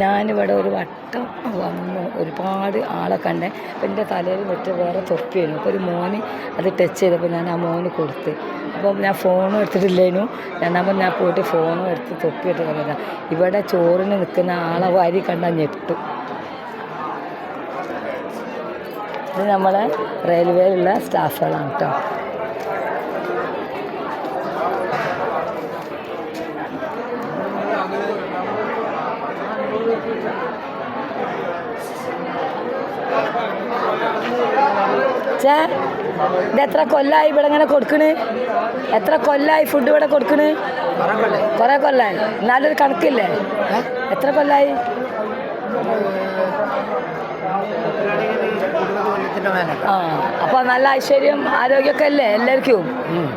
ഞാനിവിടെ ഒരു വട്ടം വന്നു ഒരുപാട് ആളെ കണ്ടേ. അപ്പം എൻ്റെ തലയിൽ വെച്ച് വേറെ തൊപ്പിയായിരുന്നു. അപ്പോൾ ഒരു മോന് അത് ടച്ച് ചെയ്തപ്പോൾ ഞാൻ ആ മോന് കൊടുത്ത്. അപ്പം ഞാൻ ഫോണും എടുത്തിട്ടില്ലേനു. രണ്ടാമത് ഞാൻ പോയിട്ട് ഫോണും എടുത്ത് തൊപ്പിയിട്ട് കളഞ്ഞതാണ്. ഇവിടെ ചോറിന് നിൽക്കുന്ന ആളെ വാരി കണ്ടാൽ ഞെട്ടും. ഇത് നമ്മളെ റെയിൽവേയിലുള്ള സ്റ്റാഫുകളാണ് കേട്ടോ. ചേ, ഇത് എത്ര കൊല്ലമായി ഇവിടെ ഇങ്ങനെ കൊടുക്കണ്? എത്ര കൊല്ലമായി ഫുഡ് ഇവിടെ കൊടുക്കണ്? കുറേ കൊല്ലമായി. എന്നാലൊരു കണക്കില്ലേ? എത്ര കൊല്ലമായി? ആ, അപ്പോൾ നല്ല ഐശ്വര്യം ആരോഗ്യമൊക്കെ അല്ലേ എല്ലാവർക്കും?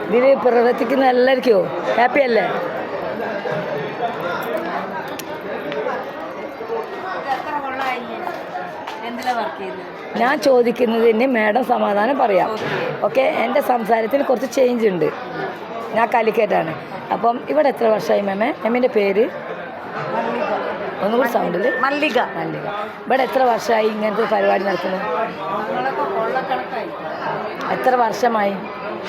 ഇതിൽ പ്രവർത്തിക്കുന്ന എല്ലാവർക്കും ഹാപ്പി അല്ലേ? ഞാൻ ചോദിക്കുന്നതിന് മാഡം സമാധാനം പറയാം. ഓക്കെ, എൻ്റെ സംസാരത്തിൽ കുറച്ച് ചേഞ്ച് ഉണ്ട്. ഞാൻ കാലിക്കറ്റാണ്. അപ്പം ഇവിടെ എത്ര വർഷമായി മാമേ? മാമിൻ്റെ പേര് ഒന്നുകൂടി സൗണ്ടിൽ. മല്ലിക. മല്ലിക. ഇവിടെ എത്ര വർഷമായി ഇങ്ങനത്തെ പരിപാടി നടത്തുന്നു? എത്ര വർഷമായി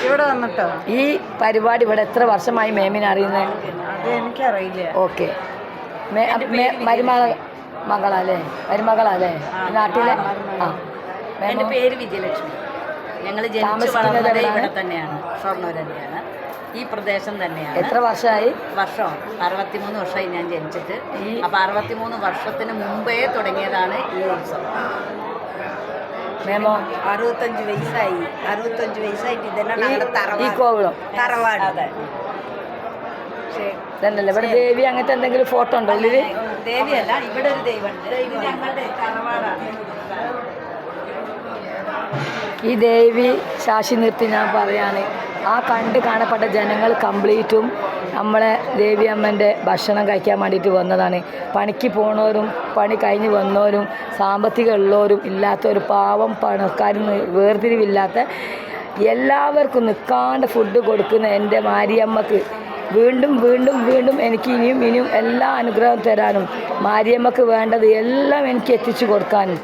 ഇവിടെ വന്നിട്ടോ? ഈ പരിപാടി ഇവിടെ എത്ര വർഷമായി മാമിനെ അറിയുന്നത്? അത് എനിക്കറിയില്ല. ഓക്കെ, മകളല്ലേ? മരുമകളല്ലേ നാട്ടിലെ? ആ, എൻ്റെ പേര് വിജയലക്ഷ്മി. ഞങ്ങൾ താമസിക്കുന്നത് ഇവിടെ തന്നെയാണ്, ഷൊർണൂർ തന്നെയാണ്, ഈ പ്രദേശം തന്നെയാണ്. എത്ര വർഷമായി? വർഷം 63 വർഷമായി ഞാൻ ജനിച്ചിട്ട്. അപ്പോൾ 63 വർഷത്തിന് മുമ്പേ തുടങ്ങിയതാണ് ഈ ഉത്സവം. മേമോ 65 വയസ്സായി. 65 വയസ്സായിട്ട് ഇതന്നെ ഈ കോവിളം തറവാട്. അതെ, ഇതന്നല്ലേ ഇവിടെ ദേവി അങ്ങനത്തെ എന്തെങ്കിലും ഫോട്ടോ ഉണ്ടോ ഉള്ളിൽ? ദേവിയല്ല, ഇവിടെ ഒരു ദൈവമുണ്ട്. ഇത് ഞങ്ങളുടെ തറവാടാണ്. ഈ ദേവി ശാശി നിർത്തി ഞാൻ പറയാണ്, ആ കണ്ട് കാണപ്പെട്ട ജനങ്ങൾ കംപ്ലീറ്റും നമ്മളെ ദേവി അമ്മൻ്റെ ഭക്ഷണം കഴിക്കാൻ വേണ്ടിയിട്ട് വന്നതാണ്. പണിക്ക് പോണവരും പണി കഴിഞ്ഞ് വന്നവരും സാമ്പത്തികം ഉള്ളവരും ഇല്ലാത്തവരും പാവം പണക്കാരും വേർതിരിവില്ലാത്ത എല്ലാവർക്കും നിൽക്കാണ്ട് ഫുഡ് കൊടുക്കുന്ന എൻ്റെ മാരിയമ്മക്ക് വീണ്ടും വീണ്ടും വീണ്ടും എനിക്ക് ഇനിയും എല്ലാ അനുഗ്രഹം തരാനും മാരിയമ്മക്ക് വേണ്ടത് എല്ലാം എനിക്ക് എത്തിച്ചു കൊടുക്കാനും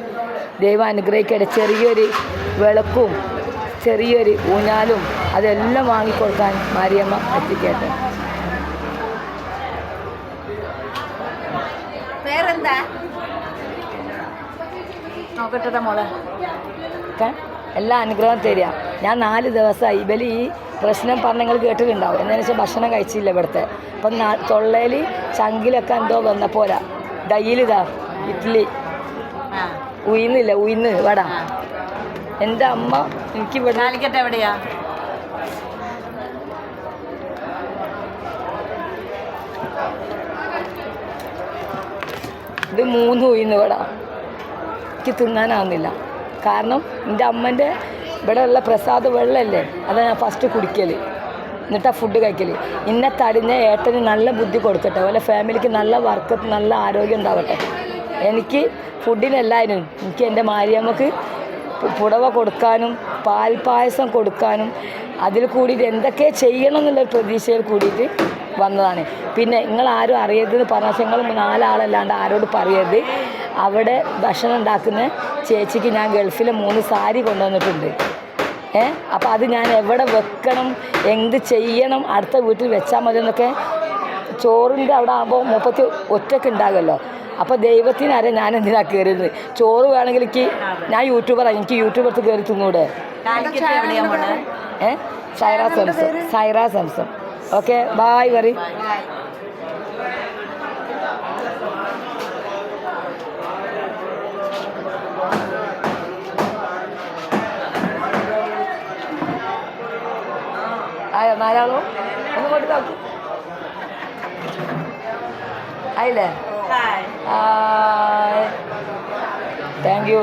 ദൈവം അനുഗ്രഹിക്കട്ടെ. ചെറിയൊരു വിളക്കും ചെറിയൊരു ഊഞ്ഞാലും അതെല്ലാം വാങ്ങിക്കൊടുക്കാൻ മാരിയമ്മ എത്തിക്കട്ടെ. പേരെന്താ നോക്കട്ടെ മോളെ? എല്ലാ അനുഗ്രഹം തരിക. ഞാൻ 4 ദിവസമായി ഇവർ ഈ പ്രശ്നം പറഞ്ഞ് നിങ്ങൾ കേട്ടിട്ടുണ്ടാവും. എന്താണെന്ന് വെച്ചാൽ ഭക്ഷണം കഴിച്ചില്ല ഇവിടുത്തെ. അപ്പം തൊള്ളയിൽ ചങ്കിലൊക്കെ എന്തോ വന്ന പോലെ ദയ്യിലിതാ ഇഡ്ഡലി ഉയിന്നില്ല ഉയിന്ന് വട. എൻ്റെ അമ്മ എനിക്ക് ഇവിടെ എവിടെയാ? ഇത് 3 ഉയിന്ന് വട എനിക്ക് തിന്നാനാവുന്നില്ല. കാരണം എൻ്റെ അമ്മൻ്റെ ഇവിടെ ഉള്ള പ്രസാദ വെള്ളമല്ലേ, അതാണ് ഞാൻ ഫസ്റ്റ് കുടിക്കൽ, എന്നിട്ടാണ് ഫുഡ് കഴിക്കൽ. ഇന്നെ തടിഞ്ഞ ഏട്ടന് നല്ല ബുദ്ധി കൊടുക്കട്ടെ, അതുപോലെ ഫാമിലിക്ക് നല്ല വർക്ക് നല്ല ആരോഗ്യം ഉണ്ടാവട്ടെ. എനിക്ക് ഫുഡിനെല്ലാവരും എനിക്ക് എൻ്റെ മാരിയമ്മക്ക് പുടവ കൊടുക്കാനും പാൽപ്പായസം കൊടുക്കാനും അതിൽ കൂടിയിട്ട് എന്തൊക്കെ ചെയ്യണം എന്നുള്ളൊരു പ്രതീക്ഷയിൽ കൂടിയിട്ട് വന്നതാണ്. പിന്നെ നിങ്ങളാരും അറിയരുതെന്ന് പറഞ്ഞാൽ നിങ്ങൾ 4 ആളല്ലാണ്ട് ആരോട് പറയരുത്. അവിടെ ഭക്ഷണം ഉണ്ടാക്കുന്ന ചേച്ചിക്ക് ഞാൻ ഗൾഫിലെ 3 സാരി കൊണ്ടുവന്നിട്ടുണ്ട്. അപ്പോൾ അത് ഞാൻ എവിടെ വെക്കണം, എന്ത് ചെയ്യണം, അടുത്ത വീട്ടിൽ വെച്ചാൽ മതി എന്നൊക്കെ. ചോറിൻ്റെ അവിടെ ആകുമ്പോൾ 30 ഒറ്റയ്ക്ക് ഉണ്ടാകുമല്ലോ. അപ്പോൾ ദൈവത്തിനറിയാം ഞാൻ എന്തിനാണ് കയറിയത്. ചോറ് വേണമെങ്കിൽ ഞാൻ യൂട്യൂബറാണ്, എനിക്ക് യൂട്യൂബർക്ക് കയറി തിന്നൂടെ? സൈറ സംസം. ഓക്കെ, ബായ് പറയും. ആയോ 4 ആളോ? ഒന്ന് കൊണ്ട് നോക്കി ആയില്ലേ? Thank you.